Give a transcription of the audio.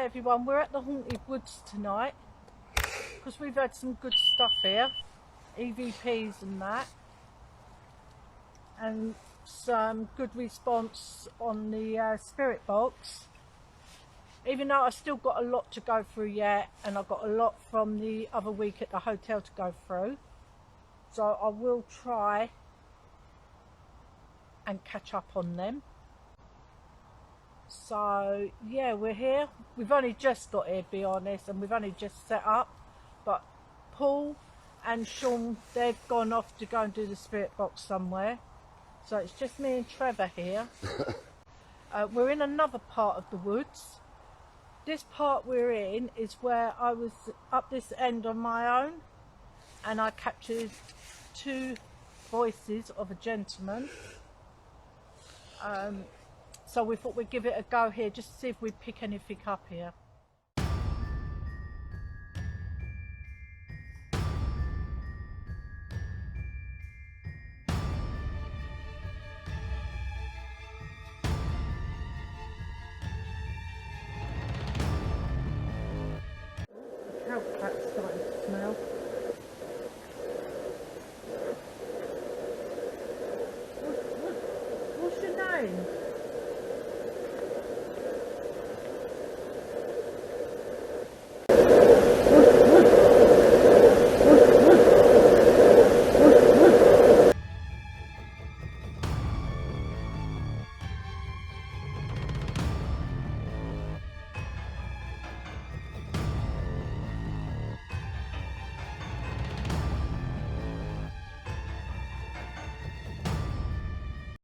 Hi everyone, we're at the Haunted Woods tonight because we've had some good stuff here, EVPs and that, and some good response on the spirit box, even though I've still got a lot to go through yet, and I've got a lot from the other week at the hotel to go through, so I will try and catch up on them. So yeah, we're here. We've only just got here, to be honest, and we've only just set up, but Paul and Sean, they've gone off to go and do the spirit box somewhere, so it's just me and Trevor here. We're in another part of the woods. This part we're in is where I was up this end on my own, and I captured two voices of a gentleman. So we thought we'd give it a go here, just to see if we pick anything up here.